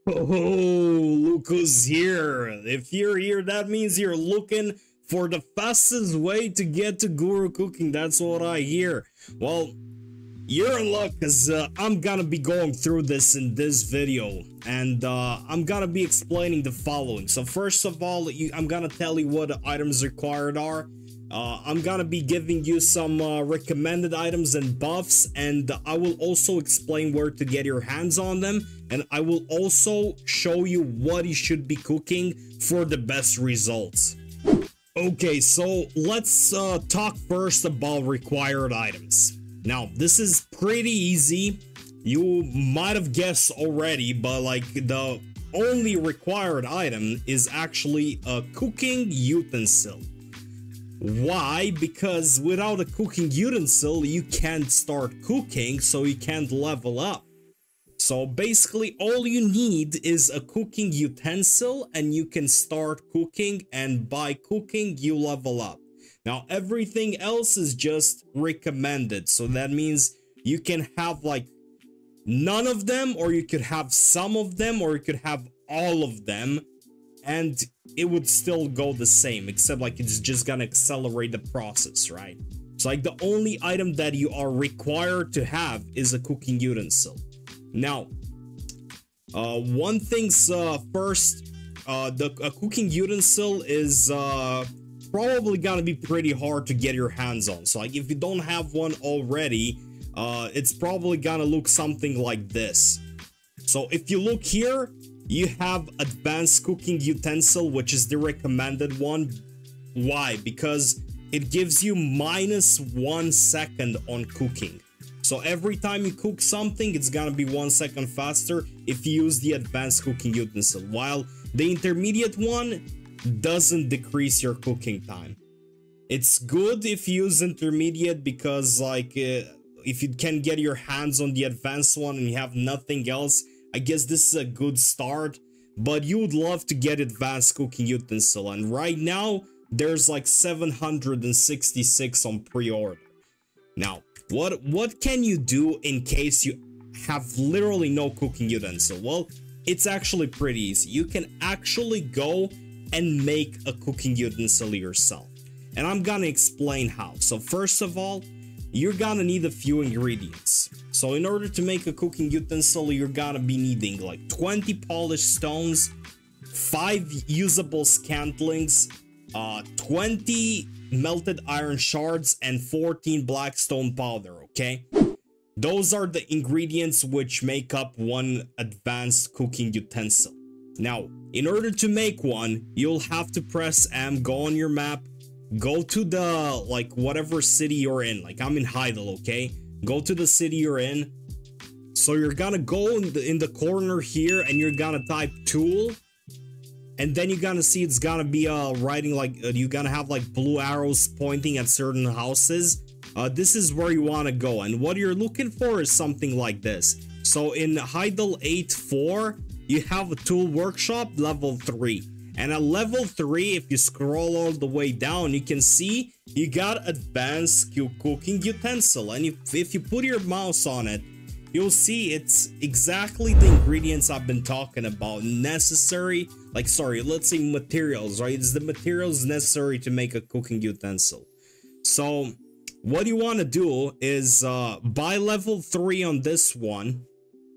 Oh, look who's here. If you're here, that means you're looking for the fastest way to get to Guru Cooking. That's what I hear. Well, you're in luck because I'm gonna be going through this in this video. And I'm gonna be explaining the following. So first of all, I'm gonna tell you what the items required are. I'm gonna be giving you some recommended items and buffs, and I will also explain where to get your hands on them, and I will also show you what you should be cooking for the best results. Okay, so let's talk first about required items. Now, this is pretty easy. You might have guessed already, but like the only required item is actually a cooking utensil. Why? Because without a cooking utensil, you can't start cooking, so you can't level up. So basically, all you need is a cooking utensil, and you can start cooking, and by cooking, you level up. Now, everything else is just recommended, so that means you can have like none of them, or you could have some of them, or you could have all of them, and it would still go the same, except like it's just gonna accelerate the process, right? So like the only item that you are required to have is a cooking utensil. Now, one thing's first, a cooking utensil is probably gonna be pretty hard to get your hands on. So like if you don't have one already, it's probably gonna look something like this. So if you look here, you have advanced cooking utensil, which is the recommended one. Why? Because it gives you -1 second on cooking. So every time you cook something, it's gonna be 1 second faster if you use the advanced cooking utensil, while the intermediate one doesn't decrease your cooking time. It's good if you use intermediate because like if you can get your hands on the advanced one and you have nothing else, I guess this is a good start, but you would love to get advanced cooking utensil, and right now there's like 766 on pre-order. Now, what can you do in case you have literally no cooking utensil? Well, it's actually pretty easy. You can actually go and make a cooking utensil yourself, and I'm gonna explain how. So first of all, you're gonna need a few ingredients. So in order to make a cooking utensil, you're gonna be needing like 20 polished stones, 5 usable scantlings, 20 melted iron shards, and 14 black stone powder, okay? Those are the ingredients which make up one advanced cooking utensil. Now, in order to make one, you'll have to press M, go on your map, go to the, like, whatever city you're in. Like, I'm in Heidel, okay? Go to the city you're in. So you're gonna go in the corner here, and you're gonna type tool. And then you're gonna see it's gonna be writing like, you're gonna have like blue arrows pointing at certain houses. This is where you wanna go. And what you're looking for is something like this. So in Heidel 8.4, you have a tool workshop level 3. And at level 3, if you scroll all the way down, you can see you got advanced cooking utensil. And if you put your mouse on it, you'll see it's exactly the ingredients I've been talking about. Necessary, like, sorry, let's say materials, right? It's the materials necessary to make a cooking utensil. So what you want to do is buy level 3 on this one,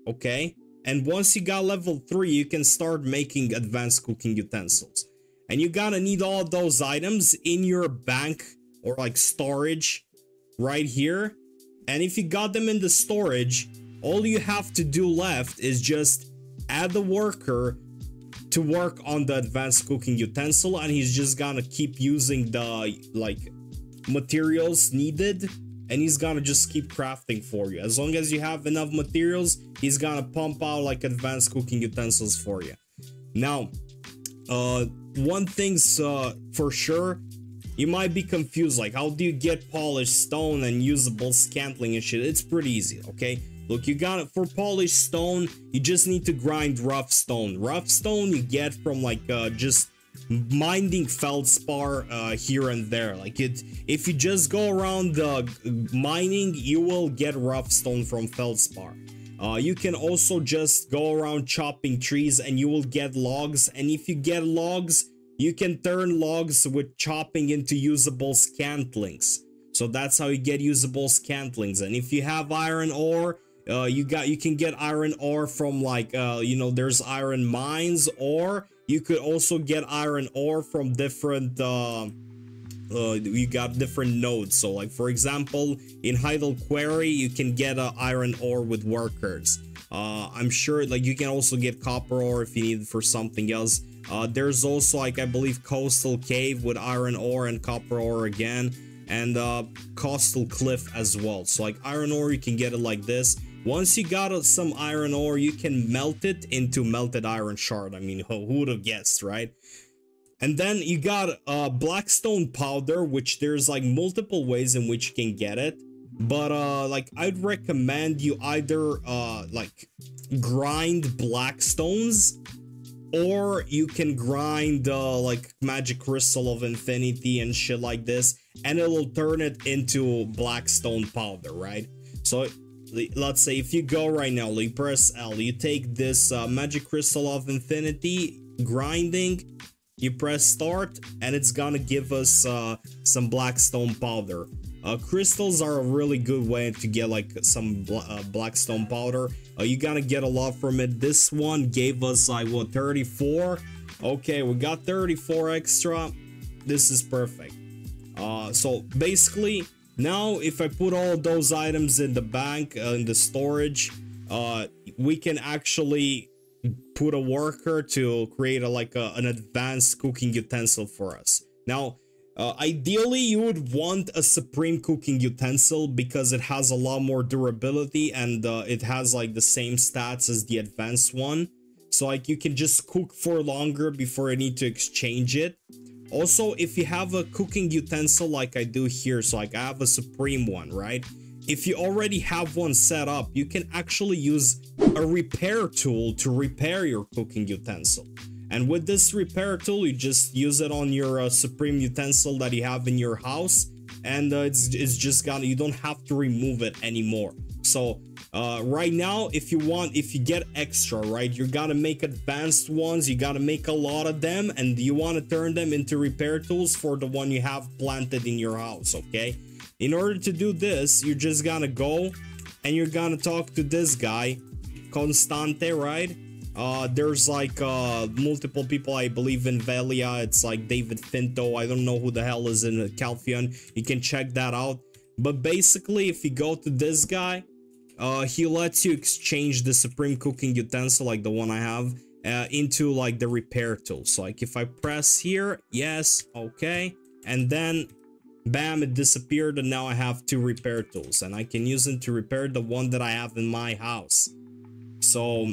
okay? And once you got level 3, you can start making advanced cooking utensils. And you're gonna need all those items in your bank or like storage right here. And if you got them in the storage, all you have to do left is just add the worker to work on the advanced cooking utensil, and he's just gonna keep using the like materials needed, and he's gonna just keep crafting for you. As long as you have enough materials, he's gonna pump out like advanced cooking utensils for you. Now, one thing's for sure, you might be confused, like how do you get polished stone and usable scantling and shit? It's pretty easy, okay? Look, you got it for polished stone, you just need to grind rough stone. Rough stone you get from like just mining feldspar here and there. Like if you just go around the mining, you will get rough stone from feldspar. You can also just go around chopping trees and you will get logs, and if you get logs, you can turn logs with chopping into usable scantlings. So that's how you get usable scantlings. And if you have iron ore, you can get iron ore from like you know, there's iron mines, or you could also get iron ore from different you got different nodes. So like for example, in Heidel Quarry you can get iron ore with workers. I'm sure like you can also get copper ore if you need it for something else. There's also like I believe Coastal Cave with iron ore and copper ore again, and Coastal Cliff as well. So like iron ore, you can get it like this. Once you got some iron ore, you can melt it into melted iron shard. I mean, who would have guessed, right? And then you got blackstone powder, which there's like multiple ways in which you can get it, but like I'd recommend you either like grind blackstones, or you can grind like magic crystal of infinity and shit like this, and it'll turn it into blackstone powder, right? So let's say if you go right now, you press L, you take this magic crystal of infinity grinding, you press start, and it's gonna give us some blackstone powder. Crystals are a really good way to get like some blackstone powder. You gotta get a lot from it. This one gave us like what, 34? Okay, we got 34 extra. This is perfect. So basically now if I put all those items in the bank, in the storage, we can actually put a worker to create an advanced cooking utensil for us. Now ideally you would want a supreme cooking utensil because it has a lot more durability, and it has like the same stats as the advanced one, so like you can just cook for longer before you need to exchange it. Also, if you have a cooking utensil like I do here, so like I have a supreme one, right? If you already have one set up, you can actually use a repair tool to repair your cooking utensil. And with this repair tool, you just use it on your supreme utensil that you have in your house, and it's just gonna, you don't have to remove it anymore. So right now, if you get extra, right, you gotta make advanced ones, you gotta make a lot of them, and you want to turn them into repair tools for the one you have planted in your house. Okay, in order to do this, you're just gonna go and you're gonna talk to this guy Constante, right? There's like multiple people, I believe in Velia, it's like David Finto, I don't know who the hell is in Calphion, you can check that out. But basically, if you go to this guy, he lets you exchange the supreme cooking utensil, like the one I have, into like the repair tool. So like if I press here, yes, okay, and then bam, it disappeared, and now I have two repair tools, and I can use them to repair the one that I have in my house. So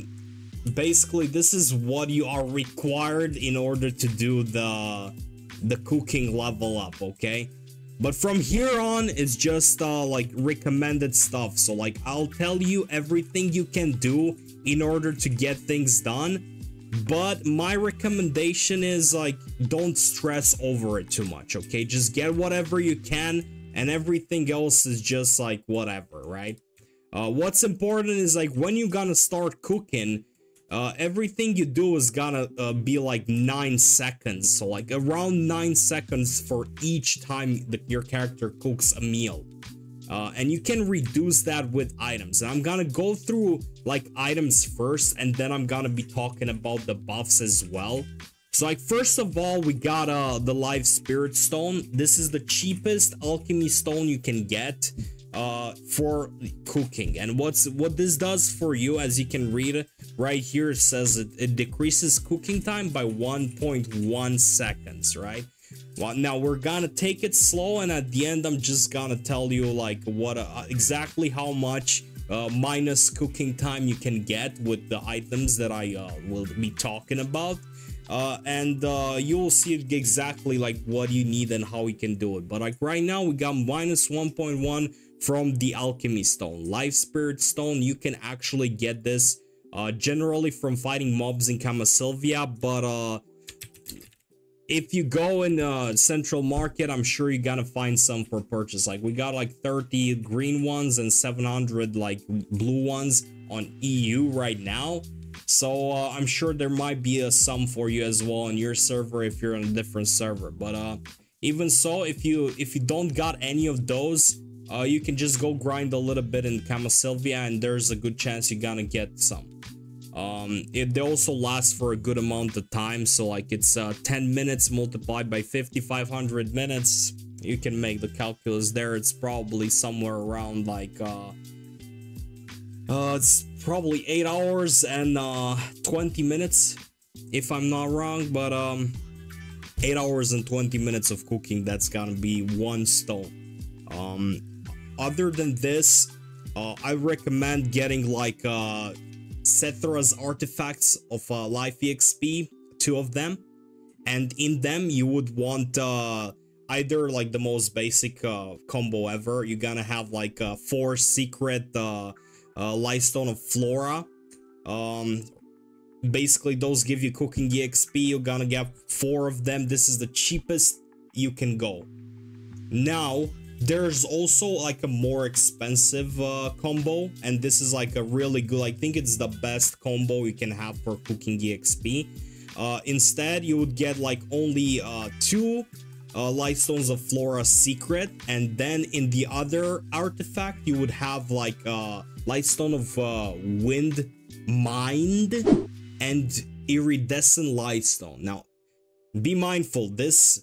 basically, this is what you are required in order to do the cooking level up, okay? But from here on, it's just like recommended stuff. So like I'll tell you everything you can do in order to get things done, but my recommendation is like don't stress over it too much, okay? Just get whatever you can, and everything else is just like whatever, right? What's important is like when you're gonna start cooking, everything you do is gonna be like 9 seconds, so like around 9 seconds for each time that your character cooks a meal, and you can reduce that with items. And I'm gonna go through like items first, and then I'm gonna be talking about the buffs as well. So like first of all, we got the live spirit stone. This is the cheapest alchemy stone you can get for cooking, and what this does for you, as you can read right here, it says it decreases cooking time by 1.1 seconds, right? Well, now we're gonna take it slow, and at the end I'm just gonna tell you like what exactly how much minus cooking time you can get with the items that I will be talking about, and you will see exactly like what you need and how you can do it. But like right now we got minus 1.1 from the alchemy stone. Life spirit stone, you can actually get this generally from fighting mobs in Camasylvia, but if you go in Central Market, I'm sure you're gonna find some for purchase. Like we got like 30 green ones and 700 like blue ones. on EU right now. So I'm sure there might be some for you as well on your server if you're on a different server. But even so, if you don't got any of those, you can just go grind a little bit in Camasylvia, and there's a good chance you're gonna get some. They also last for a good amount of time, so like it's 10 minutes multiplied by 5,500 minutes. You can make the calculus there. It's probably somewhere around like it's probably 8 hours and 20 minutes if I'm not wrong, but 8 hours and 20 minutes of cooking, that's gonna be 1 stone. Other than this, I recommend getting like Sethra's artifacts of life EXP, 2 of them, and in them you would want either like the most basic combo ever. You're gonna have like 4 secret Lightstone of Flora. Basically those give you cooking EXP. You're gonna get 4 of them. This is the cheapest you can go. Now there's also like a more expensive combo, and this is like a really good, I think it's the best combo you can have for cooking EXP. Instead you would get like only 2 Lightstones of Flora secret, and then in the other artifact you would have like Lightstone of Wind Mind and Iridescent Lightstone. Now be mindful, this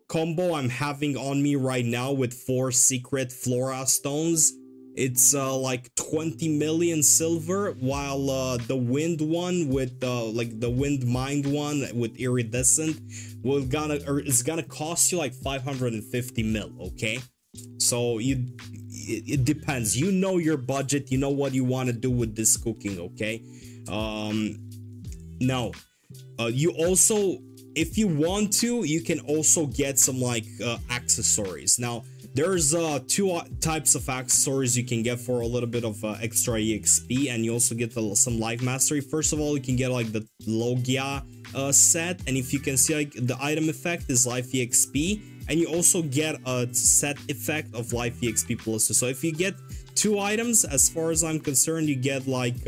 combo I'm having on me right now with 4 secret Flora stones, it's like 20 million silver, while the wind one with like the Wind Mind one with Iridescent is gonna cost you like 550 mil. Okay, so it depends. You know your budget, you know what you want to do with this cooking. Okay, now you also, if you want to, you can also get some like accessories. Now there's 2 types of accessories you can get for a little bit of extra EXP, and you also get some life mastery. First of all, you can get like the Logia set, and if you can see, like the item effect is life EXP, and you also get a set effect of life EXP plus 2. So if you get 2 items, as far as I'm concerned, you get like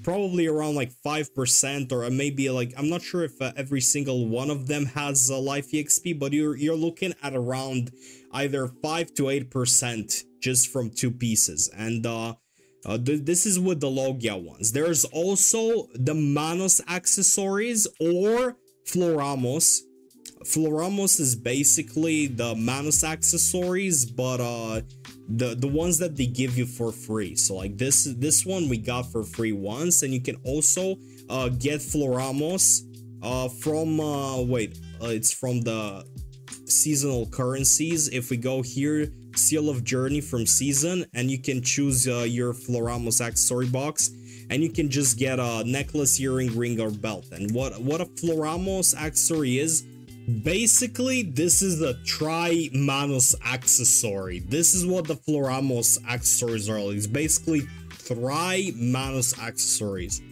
probably around like 5%, or maybe like, I'm not sure if every single one of them has life EXP, but you're looking at around either 5 to 8% just from 2 pieces. And this is with the Logia ones. There's also the Manos accessories or Floramos. Floramos is basically the Manos accessories, but the ones that they give you for free. So like this one we got for free once, and you can also get Floramos from it's from the seasonal currencies. If we go here, Seal of Journey from season, and you can choose your Floramos accessory box, and you can just get a necklace, earring, ring, or belt. And what a Floramos accessory is, basically this is the Tri-Manos accessory. This is what the Floramos accessories are. It's basically Tri-Manos accessories.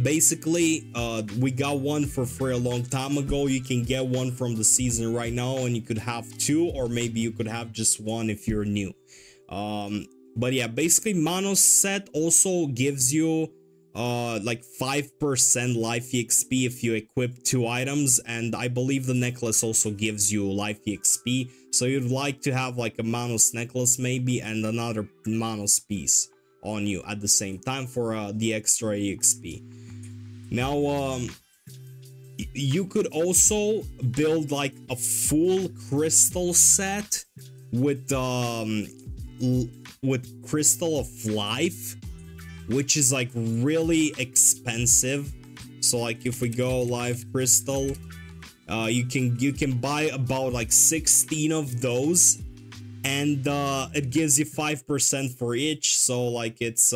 Basically we got one for free a long time ago. You can get one from the season right now, and you could have 2, or maybe you could have just 1 if you're new. But yeah, basically Manos set also gives you like 5% life EXP if you equip 2 items, and I believe the necklace also gives you life EXP. So you'd like to have like a Manos necklace maybe, and another Manos piece on you at the same time for the extra EXP. Now you could also build like a full crystal set with Crystal of Life, which is like really expensive. So like if we go live crystal, you can buy about like 16 of those, and it gives you 5% for each. So like it's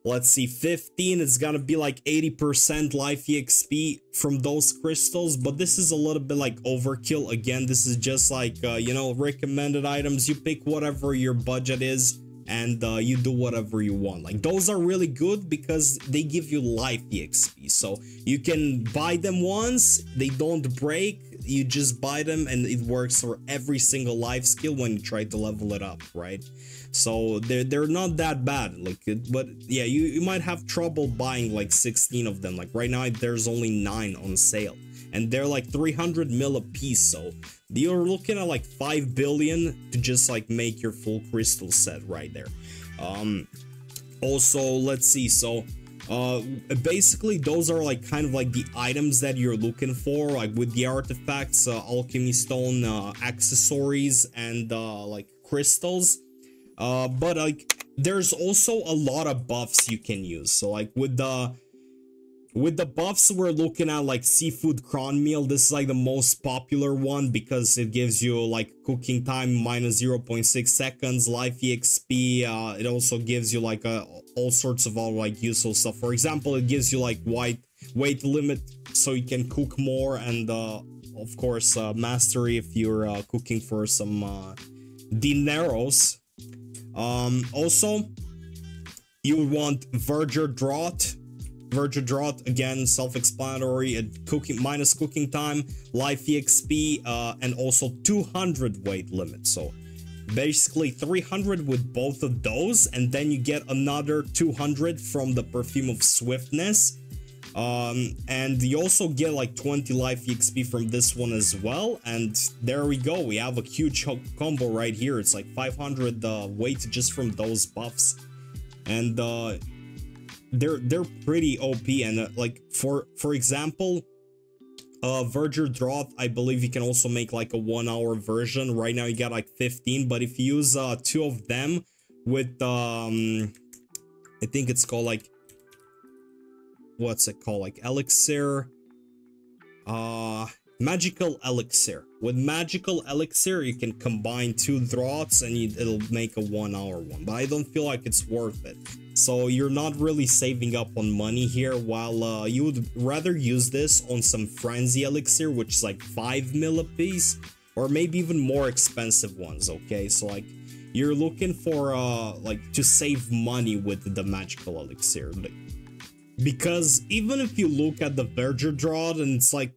let's see, 15, it's gonna be like 80% life EXP from those crystals. But this is a little bit like overkill. Again, this is just like you know, recommended items. You pick whatever your budget is, and you do whatever you want. Like those are really good because they give you life EXP, so you can buy them once, they don't break, you just buy them and it works for every single life skill when you try to level it up, right? So they're not that bad, like, but yeah, you might have trouble buying like 16 of them. Like right now there's only 9 on sale and they're like 300 mil a piece, so you're looking at like 5 billion to just like make your full crystal set right there. Also, let's see, so basically those are like kind of like the items that you're looking for, like with the artifacts, alchemy stone, accessories, and like crystals. But like there's also a lot of buffs you can use. So like with the buffs, we're looking at like seafood cron meal. This is like the most popular one because it gives you like cooking time minus 0.6 seconds, life exp. It also gives you like all sorts of like useful stuff. For example, it gives you like weight limit so you can cook more, and of course mastery if you're cooking for some dineros. Also, you would want Verger Draught. Verger Draught, again, self-explanatory, minus cooking time, life exp, and also 200 weight limit. So basically 300 with both of those, and then you get another 200 from the Perfume of Swiftness. And you also get like 20 life exp from this one as well, and there we go, we have a huge combo right here. It's like 500 weight just from those buffs, and they're pretty OP. And like for example, Verger Draught, I believe you can also make like a 1-hour version. Right now you got like 15, but if you use 2 of them with I think it's called like, what's it called, like elixir, magical elixir. With magical elixir you can combine 2 draughts and it'll make a 1-hour one, but I don't feel like it's worth it. So you're not really saving up on money here, while you would rather use this on some frenzy elixir, which is like 5 mil a piece, or maybe even more expensive ones. Okay, so like you're looking for like to save money with the magical elixir. Because even if you look at the Verger Draught and it's like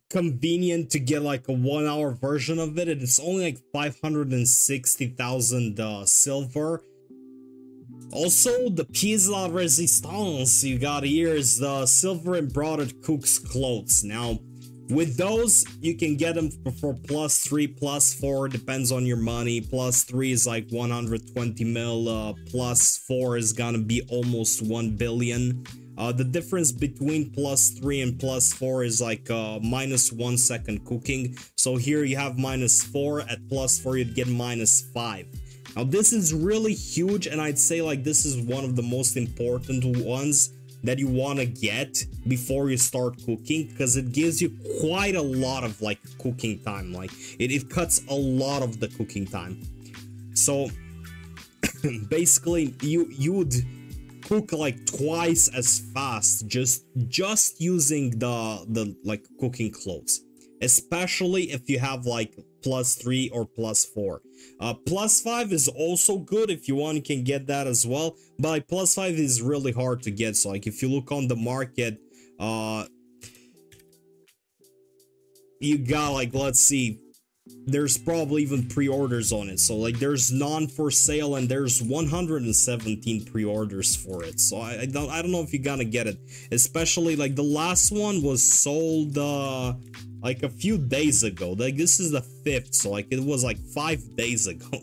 convenient to get like a 1-hour version of it, and it's only like 560,000 silver. Also, the pièce de la résistance you got here is the silver embroidered cook's clothes. Now, with those, you can get them for +3, +4, depends on your money. +3 is like 120 mil, +4 is gonna be almost 1 billion. The difference between +3 and +4 is like minus 1 second cooking. So here you have -4, at +4 you'd get -5. Now this is really huge, and I'd say like this is one of the most important ones that you want to get before you start cooking, because it gives you quite a lot of like cooking time. Like it cuts a lot of the cooking time. So basically you would cook like twice as fast just using the like cooking clothes, especially if you have like +3 or +4. +5 is also good. If you want, you can get that as well, but like +5 is really hard to get. So like if you look on the market, you got like, let's see, there's probably even pre-orders on it. So like there's none for sale and there's 117 pre-orders for it. So I don't know if you're gonna get it, especially like the last one was sold like a few days ago. Like this is the 5th, so like it was like 5 days ago.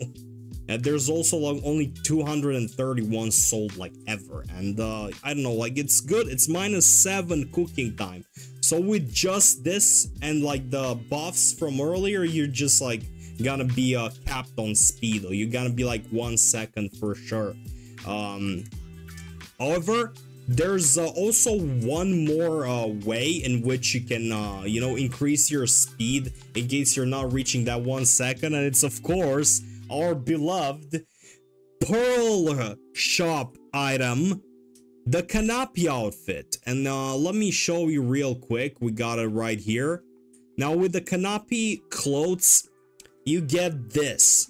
And there's also like only 231 sold like ever. And I don't know, like it's good. It's -7 cooking time. So with just this and like the buffs from earlier, you're just like gonna be capped on speed, or you're gonna be like 1 second for sure. However, there's also one more way in which you can you know, increase your speed in case you're not reaching that 1 second, and it's of course our beloved Pearl Shop item, the Canopy outfit. And let me show you real quick. We got it right here. Now with the Canopy clothes, you get this.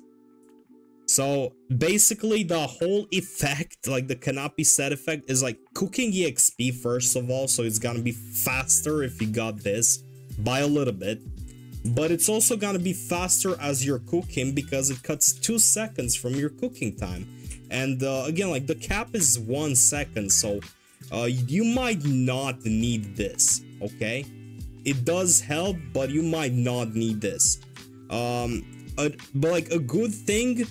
So basically the whole effect, like the Canopy set effect, is like cooking EXP first of all, so it's gonna be faster if you got this by a little bit. but it's also gonna be faster as you're cooking because it cuts 2 seconds from your cooking time. And again, like the cap is 1 second, so you might not need this, okay? It does help, but you might not need this. But like a good thing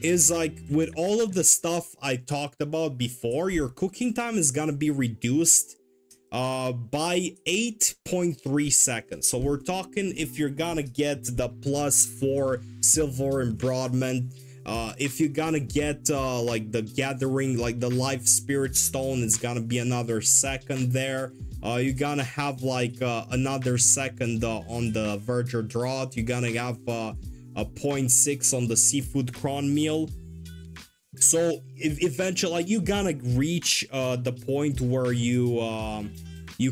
is like with all of the stuff I talked about before, your cooking time is gonna be reduced by 8.3 seconds. So we're talking if you're gonna get the +4 silver embroiderment, if you're gonna get like the gathering, like the life spirit stone, it's gonna be another second there. You're gonna have like another second on the verger drought. You're gonna have a 0.6 on the seafood cron meal. So if eventually, like, you're gonna reach the point where you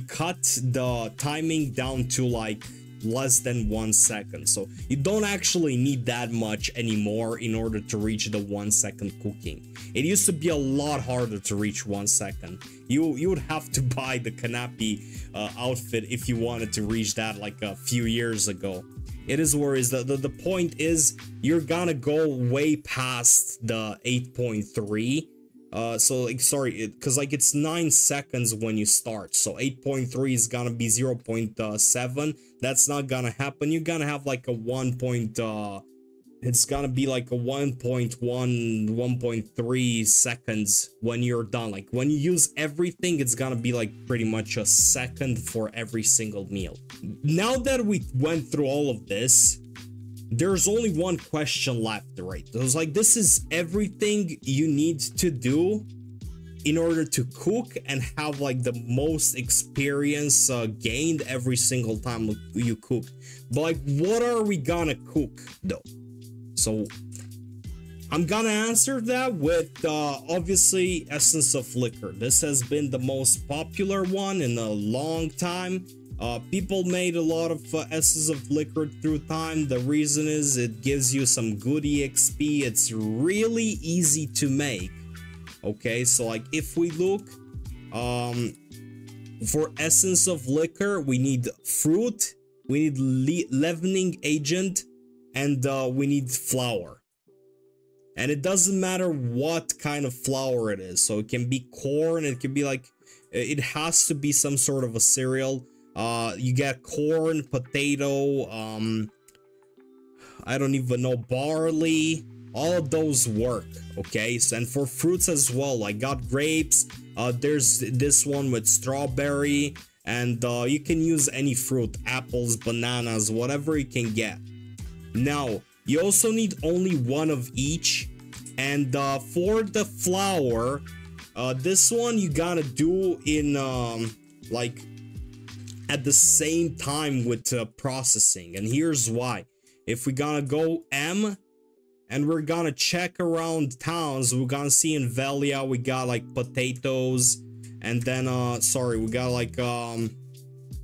cut the timing down to like less than 1 second. So you don't actually need that much anymore in order to reach the 1 second cooking. It used to be a lot harder to reach 1 second. You would have to buy the canopy outfit if you wanted to reach that like a few years ago. It is where is the point is you're gonna go way past the 8.3. So like, sorry, because like it's 9 seconds when you start, so 8.3 is gonna be 0.7. That's not gonna happen. You're gonna have like a it's gonna be like a 1.1 1.3 seconds when you're done. Like when you use everything, it's gonna be like pretty much a second for every single meal. Now that we went through all of this, there's only one question left, right? It was like, this is everything you need to do in order to cook and have like the most experience gained every single time you cook. But like, what are we gonna cook though? So I'm gonna answer that with obviously Essence of Liquor. This has been the most popular one in a long time. People made a lot of Essence of Liquor through time. The reason is it gives you some good EXP. It's really easy to make. Okay, so like if we look for Essence of Liquor, we need fruit, we need leavening agent, and we need flour. And it doesn't matter what kind of flour it is. So it can be corn, it can be like, it has to be some sort of a cereal. You get corn, potato, I don't even know, barley. All of those work, okay? So, and for fruits as well, I got grapes. There's this one with strawberry, and you can use any fruit, apples, bananas, whatever you can get. Now, you also need only one of each. And for the flour, this one you gotta do in like at the same time with processing. And here's why. If we're gonna go M and we're gonna check around towns, we're gonna see in Velia we got like potatoes, and then sorry, we got like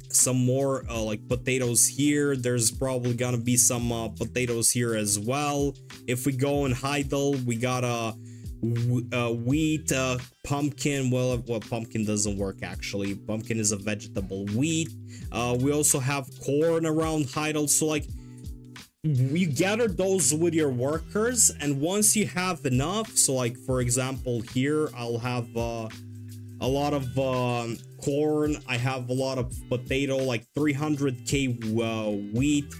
some more like potatoes here. There's probably gonna be some potatoes here as well. If we go in Heidel, we got wheat, pumpkin. Well, pumpkin doesn't work actually. Pumpkin is a vegetable. Wheat. We also have corn around Heidel. So like, you gather those with your workers, and once you have enough, so like for example here I'll have a lot of corn, I have a lot of potato, like 300k wheat,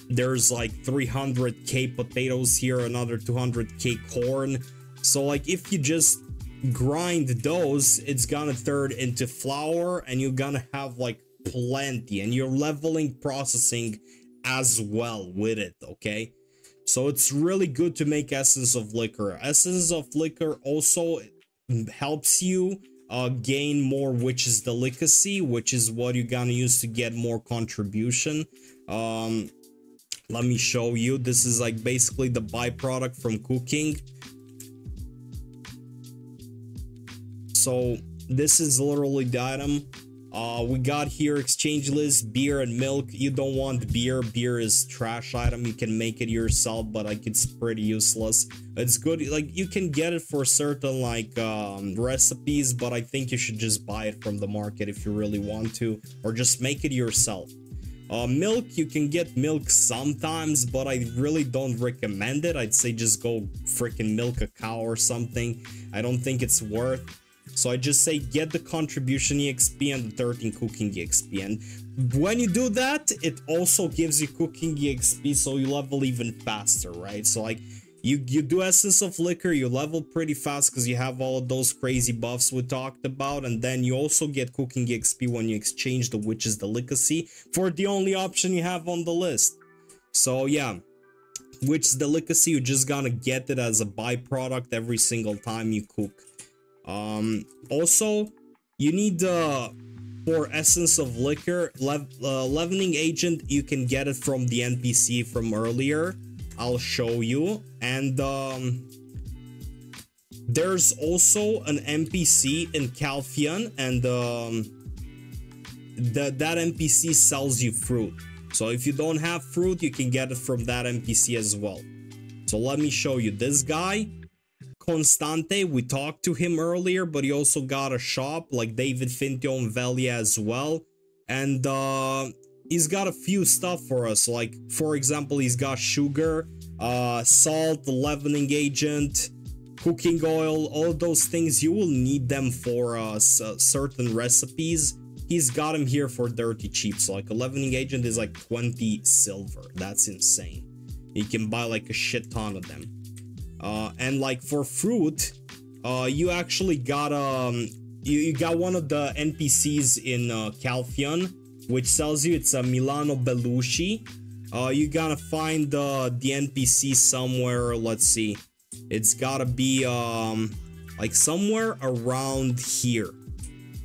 there's like 300k potatoes here, another 200k corn. So like if you just grind those, it's gonna turn into flour, and you're gonna have like plenty, and you're leveling processing as well with it, okay? So it's really good to make Essence of Liquor. Essence of Liquor also helps you gain more Witch's Delicacy, which is what you're gonna use to get more contribution. Let me show you. This is like basically the byproduct from cooking. So this is literally the item. We got here exchange list, beer and milk. You don't want beer. Beer is trash item. You can make it yourself, but like it's pretty useless. It's good, like you can get it for certain like recipes, but I think you should just buy it from the market if you really want to, or just make it yourself. Milk, you can get milk sometimes, but I really don't recommend it. I'd say just go freaking milk a cow or something. I don't think it's worth. So I just say get the contribution EXP and the 13 cooking EXP. And when you do that, it also gives you cooking EXP, so you level even faster, right? So like you do Essence of Liquor, you level pretty fast because you have all of those crazy buffs we talked about, and then you also get cooking EXP when you exchange the Witch's Delicacy for the only option you have on the list. So yeah, Witch's Delicacy, you just gotta get it as a byproduct every single time you cook. Also, you need for Essence of Liquor, leavening agent, you can get it from the NPC from earlier. I'll show you. And there's also an NPC in Calphion, and that NPC sells you fruit. So if you don't have fruit, you can get it from that NPC as well. So let me show you this guy, Constante. We talked to him earlier, but he also got a shop like David Fintio and Velia as well. And he's got a few stuff for us, like for example, he's got sugar, salt, leavening agent, cooking oil, all those things. You will need them for certain recipes. He's got them here for dirty cheap. So like a leavening agent is like 20 silver. That's insane. You can buy like a shit ton of them. And like for fruit, you actually got you got one of the NPCs in Calphion, which sells you, it's a Milano Belushi. You gotta find the NPC somewhere. Let's see, it's gotta be like somewhere around here.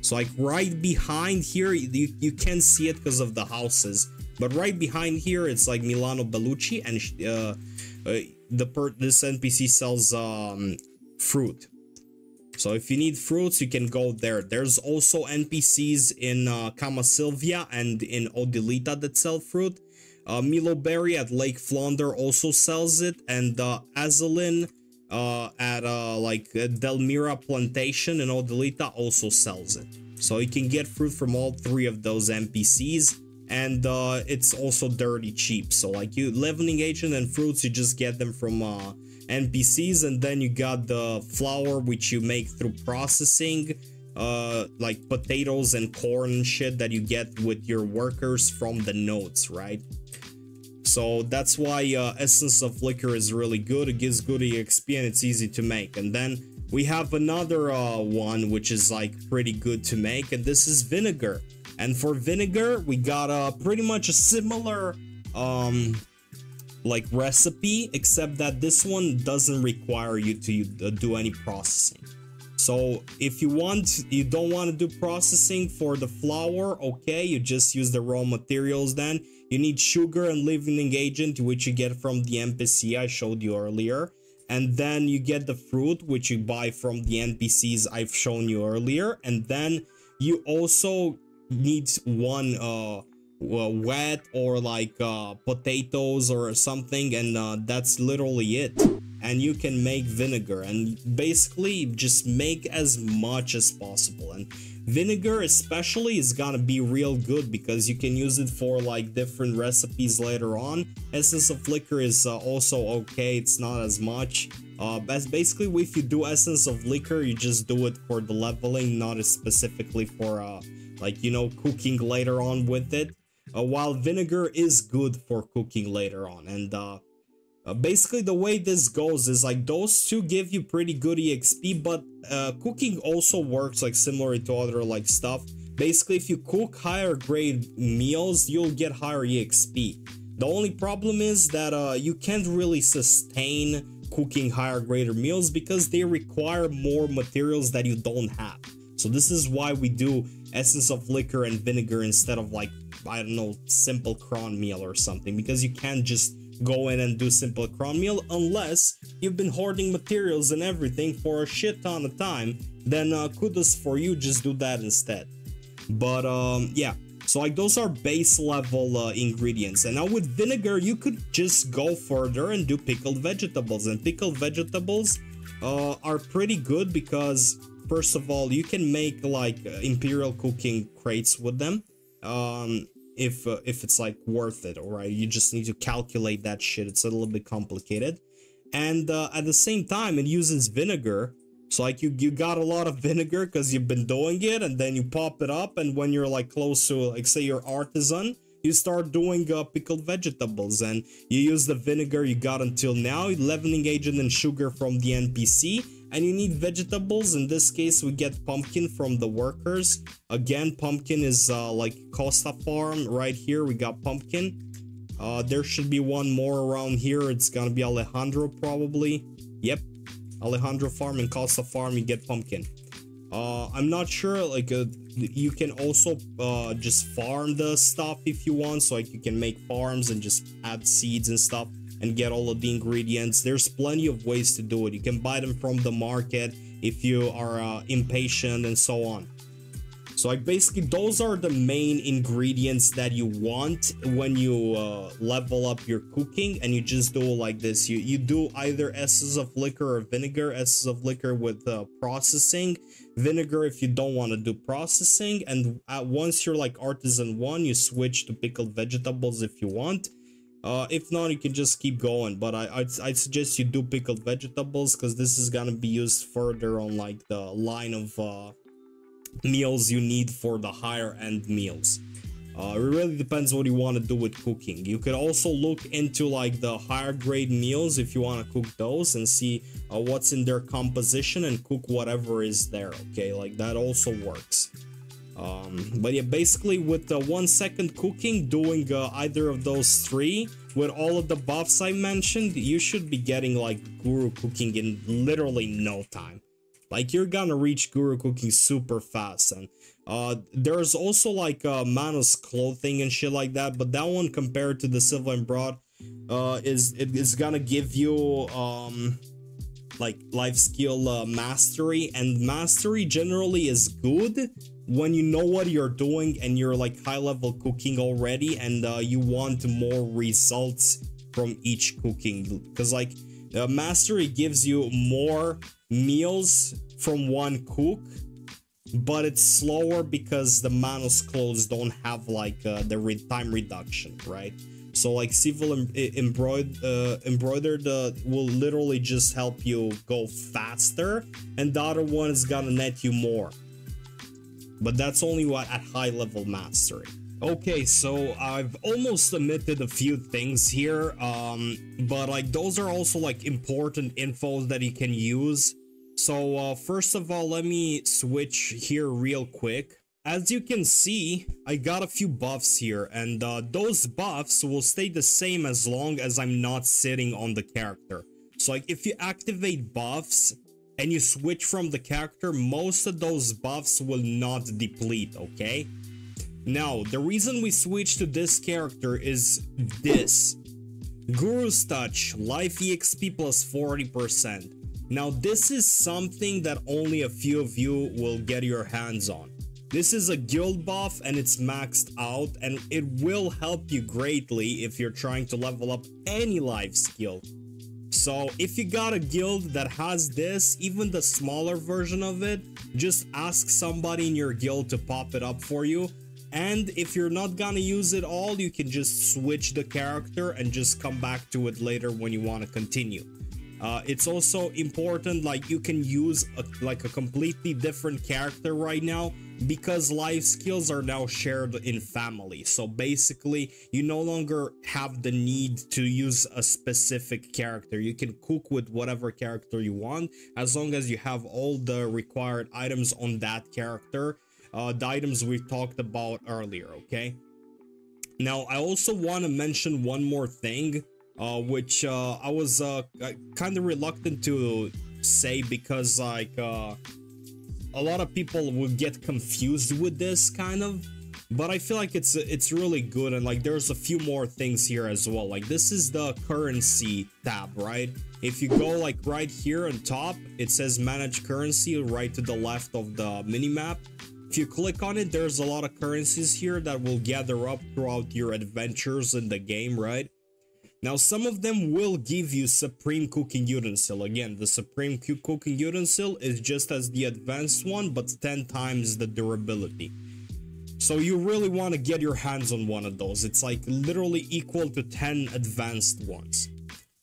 So like right behind here, you can't see it because of the houses, but right behind here it's like Milano Bellucci, and this NPC sells fruit. So if you need fruits, you can go there. There's also NPCs in Kama Sylvia and in Odilita that sell fruit. Milo Berry at Lake Flonder also sells it, and Azalin at like Delmira Plantation in Odilita also sells it. So you can get fruit from all three of those NPCs, and it's also dirty cheap. So like you leavening agent and fruits, you just get them from NPCs, and then you got the flour which you make through processing, like potatoes and corn and shit that you get with your workers from the nodes, right? So that's why Essence of Liquor is really good. It gives good EXP and it's easy to make. And then we have another one which is like pretty good to make, and this is vinegar. And for vinegar, we got pretty much a similar like recipe, except that this one doesn't require you to do any processing. So if you don't want to do processing for the flour, okay, you just use the raw materials. Then you need sugar and leavening agent, which you get from the NPC I showed you earlier, and then you get the fruit, which you buy from the NPCs I've shown you earlier, and then you also need one wet or like potatoes or something, and that's literally it. And you can make vinegar, and basically just make as much as possible. And vinegar especially is gonna be real good because you can use it for like different recipes later on. Essence of Liquor is also okay, it's not as much. Basically, if you do Essence of Liquor, you just do it for the leveling, not specifically for like, you know, cooking later on with it. While vinegar is good for cooking later on. And basically the way this goes is like those two give you pretty good EXP, but cooking also works like similar to other like stuff. Basically, if you cook higher grade meals, you'll get higher EXP. The only problem is that you can't really sustain cooking higher grade meals because they require more materials that you don't have. So this is why we do Essence of Liquor and vinegar instead of like, I don't know, simple cron meal or something, because you can't just go in and do simple cron meal unless you've been hoarding materials and everything for a shit ton of time. Then kudos for you, just do that instead. But yeah, so like those are base level ingredients. And now with vinegar, you could just go further and do pickled vegetables, and pickled vegetables are pretty good because first of all, you can make like imperial cooking crates with them. if it's like worth it. All right, you just need to calculate that shit. It's a little bit complicated. And at the same time, it uses vinegar. So like you got a lot of vinegar because you've been doing it, and then you pop it up, and when you're like close to, like, say you're artisan, you start doing pickled vegetables, and you use the vinegar you got until now, leavening agent and sugar from the NPC, and you need vegetables. In this case, we get pumpkin from the workers. Again, pumpkin is like Costa Farm. Right here we got pumpkin. There should be one more around here. It's gonna be Alejandro probably. Yep, Alejandro Farm and Costa Farm, you get pumpkin. I'm not sure, like you can also just farm the stuff if you want. So like you can make farms and just add seeds and stuff and get all of the ingredients. There's plenty of ways to do it. You can buy them from the market if you are impatient and so on. So like basically those are the main ingredients that you want when you level up your cooking, and you just do like this. You do either essences of liquor or vinegar. Essences of liquor with processing, vinegar if you don't want to do processing, and once you're like artisan 1, you switch to pickled vegetables if you want. If not, you can just keep going, but I'd suggest you do pickled vegetables because this is gonna be used further on like the line of meals you need for the higher end meals. It really depends what you want to do with cooking. You could also look into like the higher grade meals if you want to cook those and see what's in their composition and cook whatever is there. Okay, like that also works. But yeah, basically with the 1 second cooking, doing either of those 3 with all of the buffs I mentioned, you should be getting like guru cooking in literally no time. Like you're gonna reach guru cooking super fast. And there's also like Manos clothing and shit like that, but that one compared to the Silver and Broad is gonna give you like life skill mastery, and mastery generally is good when you know what you're doing and you're like high level cooking already, and you want more results from each cooking, because like mastery gives you more meals from one cook, but it's slower because the Manos clothes don't have like the time reduction, right? So like civil embroidered will literally just help you go faster, and the other one is gonna net you more, but that's only what at high level mastery. Okay, so I've almost omitted a few things here, but like those are also like important info that you can use. So first of all, let me switch here real quick. As you can see, I got a few buffs here, and those buffs will stay the same as long as I'm not sitting on the character. So like if you activate buffs and you switch from the character, most of those buffs will not deplete, okay? Now, the reason we switch to this character is this. Guru's Touch, Life EXP plus 40%. Now, this is something that only a few of you will get your hands on. This is a guild buff and it's maxed out, and it will help you greatly if you're trying to level up any life skill. So if you got a guild that has this, even the smaller version of it, just ask somebody in your guild to pop it up for you. And if you're not gonna use it all, you can just switch the character and just come back to it later when you want to continue. It's also important, like you can use a completely different character right now because life skills are now shared in family. So basically you no longer have the need to use a specific character. You can cook with whatever character you want as long as you have all the required items on that character, the items we talked about earlier. Okay, now I also want to mention one more thing, which I was kind of reluctant to say because like a lot of people will get confused with this kind of, but I feel like it's really good. And like there's a few more things here as well. Like this is the currency tab, right? If you go like right here on top, it says manage currency right to the left of the minimap. If you click on it, there's a lot of currencies here that will gather up throughout your adventures in the game, right? Now, some of them will give you Supreme Cooking Utensil. Again, the Supreme Cooking Utensil is just as the advanced one, but 10 times the durability. So you really want to get your hands on one of those. It's like literally equal to 10 advanced ones.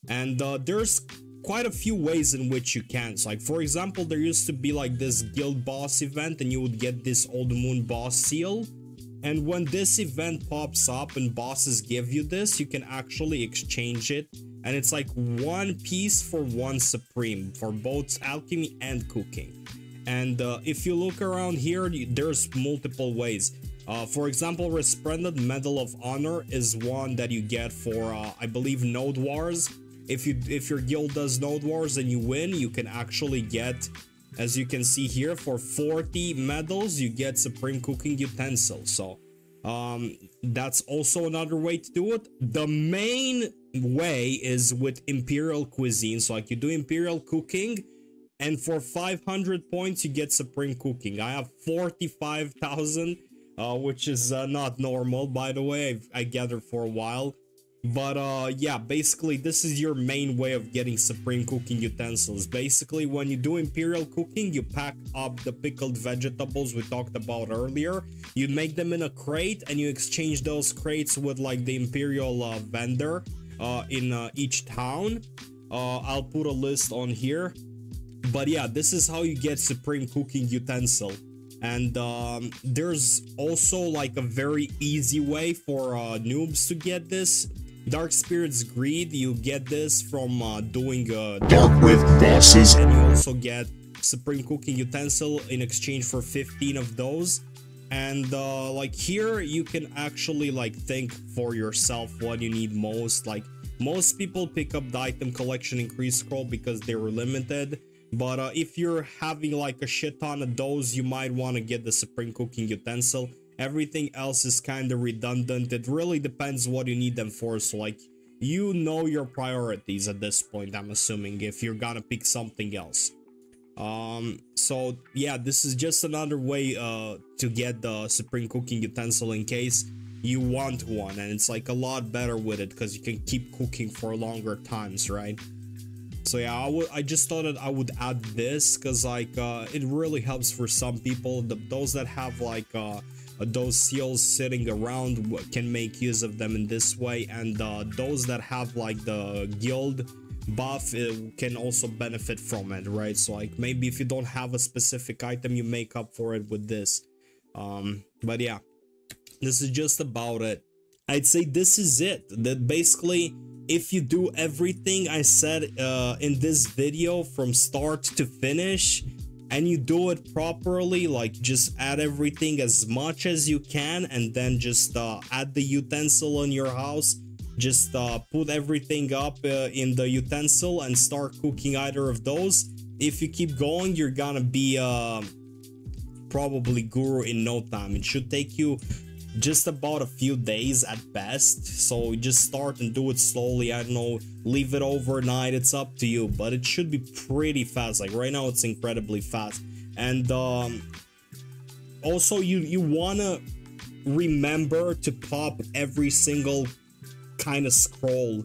And there's quite a few ways in which you can. So like, for example, there used to be like this guild boss event and you would get this old moon boss seal. And when this event pops up and bosses give you this, you can actually exchange it. And it's like 1 piece for 1 supreme for both alchemy and cooking. And if you look around here, there's multiple ways. For example, Resplendent Medal of Honor is one that you get for, I believe, Node Wars. If your guild does Node Wars and you win, you can actually get, as you can see here, for 40 medals, you get Supreme Cooking Utensil. So that's also another way to do it. The main way is with Imperial Cuisine. So like you do Imperial Cooking, and for 500 points, you get Supreme Cooking. I have 45,000, which is not normal, by the way. I gathered for a while. But yeah, basically, this is your main way of getting Supreme Cooking Utensils. Basically, when you do Imperial Cooking, you pack up the pickled vegetables we talked about earlier. You make them in a crate, and you exchange those crates with, like, the Imperial vendor in each town. I'll put a list on here. But yeah, this is how you get Supreme Cooking Utensil. And there's also like a very easy way for noobs to get this. Dark Spirit's Greed, you get this from doing Dark Rift bosses. And you also get Supreme Cooking Utensil in exchange for 15 of those. And like here, you can actually like think for yourself what you need most. Like most people pick up the item collection increase scroll because they were limited. But if you're having like a shit ton of those, you might want to get the Supreme Cooking Utensil. Everything else is kind of redundant. It really depends what you need them for. So like, you know your priorities at this point, I'm assuming, if you're gonna pick something else. So yeah, this is just another way to get the Supreme Cooking Utensil in case you want one. And it's like a lot better with it because you can keep cooking for longer times, right? So yeah, I just thought that I would add this because like it really helps for some people. Those that have like those seals sitting around can make use of them in this way, and those that have like the guild buff can also benefit from it, right? So like maybe if you don't have a specific item, you make up for it with this. But yeah, this is just about it. I'd say this is it. That basically, if you do everything I said in this video from start to finish, and you do it properly, like just add everything as much as you can, and then just add the utensil in your house, just put everything up in the utensil and start cooking either of those. If you keep going, you're gonna be probably guru in no time. It should take you just about a few days at best, so just start and do it slowly. I don't know, leave it overnight, it's up to you, but it should be pretty fast. Like right now it's incredibly fast. And also you want to remember to pop every single kind of scroll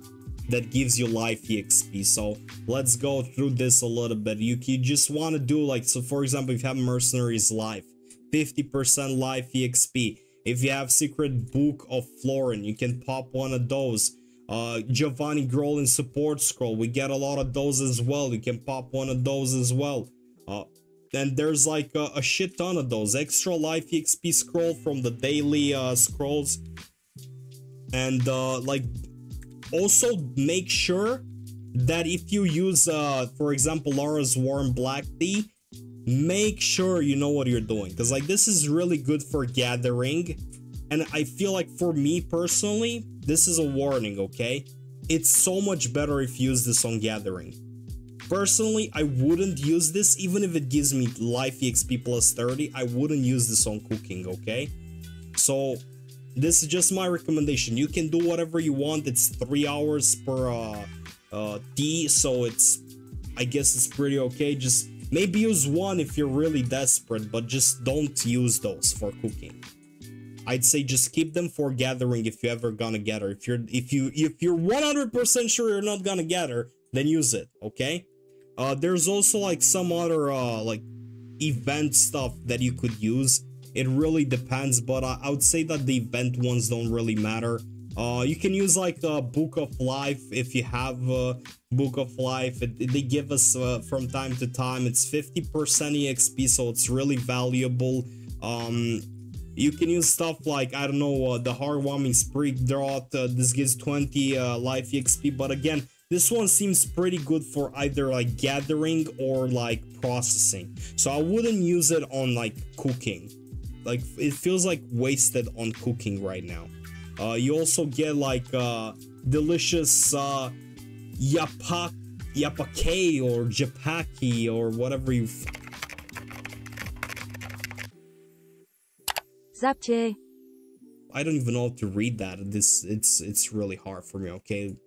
that gives you life EXP. So let's go through this a little bit. You just want to do like, so for example, if you have Mercenaries Life, 50% life EXP. If you have Secret Book of Florin, you can pop one of those. Giovanni Grolin Support Scroll, we get a lot of those as well. You can pop one of those as well. And there's like a shit ton of those. Extra Life EXP Scroll from the daily scrolls. And like, also make sure that if you use, for example, Lara's Warm Black Tea, make sure you know what you're doing, because like this is really good for gathering. And I feel like for me personally, this is a warning, okay? It's so much better if you use this on gathering. Personally, I wouldn't use this even if it gives me life EXP plus 30. I wouldn't use this on cooking, okay? So this is just my recommendation. You can do whatever you want. It's 3 hours per tea, so it's, I guess it's pretty okay. Just maybe use one if you're really desperate, but just don't use those for cooking. I'd say just keep them for gathering if you're ever gonna gather. If you're 100% sure you're not gonna gather, then use it, okay? There's also like some other like event stuff that you could use. It really depends, but I would say that the event ones don't really matter. You can use like a Book of Life if you have a Book of Life. They give us from time to time. It's 50% EXP, so it's really valuable. You can use stuff like, I don't know, the Heartwarming Sprig Drought. This gives 20 life EXP, but again, this one seems pretty good for either like gathering or like processing. So I wouldn't use it on like cooking. Like, it feels like wasted on cooking right now. You also get like delicious yapake or japaki or whatever you. Zapche. I don't even know how to read that. It's really hard for me. Okay,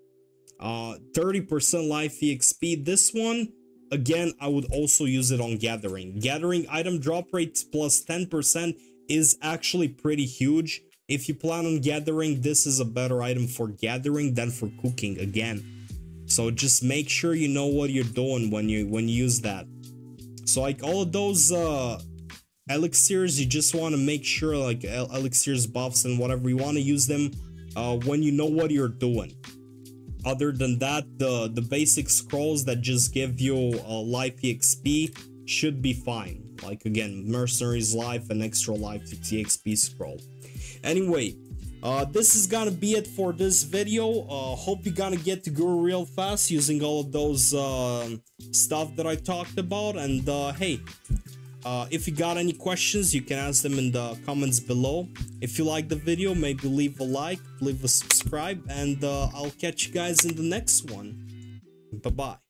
30% life EXP. This one, again, I would also use it on gathering. Gathering item drop rate plus 10% is actually pretty huge. If you plan on gathering, this is a better item for gathering than for cooking again. So just make sure you know what you're doing when you use that. So like all of those elixirs, you just want to make sure, like elixirs, buffs, and whatever, you want to use them when you know what you're doing. Other than that, the basic scrolls that just give you life EXP should be fine. Like again, Mercenaries Life and Extra Life EXP scroll. Anyway, this is gonna be it for this video. Hope you're gonna get to Guru real fast using all of those stuff that I talked about. And hey, if you got any questions, you can ask them in the comments below. If you like the video, maybe leave a like, leave a subscribe, and I'll catch you guys in the next one. Bye bye.